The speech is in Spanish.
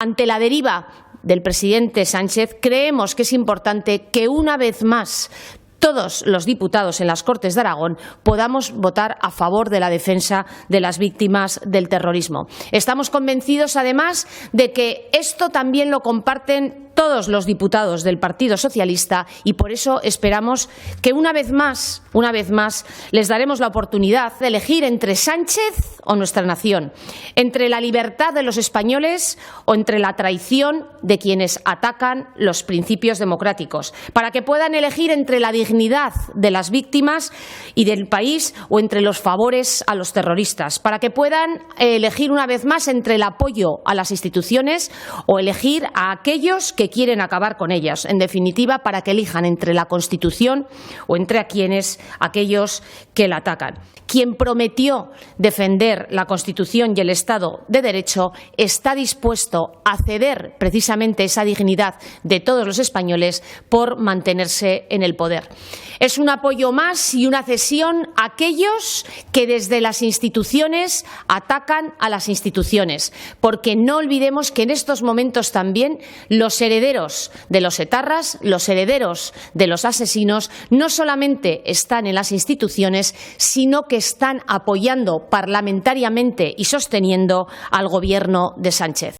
Ante la deriva del presidente Sánchez, creemos que es importante que una vez más todos los diputados en las Cortes de Aragón podamos votar a favor de la defensa de las víctimas del terrorismo. Estamos convencidos, además, de que esto también lo comparten todos los diputados del Partido Socialista y por eso esperamos que una vez más les daremos la oportunidad de elegir entre Sánchez o nuestra nación, entre la libertad de los españoles o entre la traición de quienes atacan los principios democráticos, para que puedan elegir entre la dignidad de las víctimas y del país o entre los favores a los terroristas, para que puedan elegir una vez más entre el apoyo a las instituciones o elegir a aquellos que quieren acabar con ellas. En definitiva, para que elijan entre la Constitución o entre aquellos que la atacan. Quien prometió defender la Constitución y el Estado de Derecho está dispuesto a ceder precisamente esa dignidad de todos los españoles por mantenerse en el poder. Es un apoyo más y una cesión a aquellos que desde las instituciones atacan a las instituciones, porque no olvidemos que en estos momentos también los herederos de los etarras, los herederos de los asesinos, no solamente están en las instituciones, sino que están apoyando parlamentariamente y sosteniendo al Gobierno de Sánchez.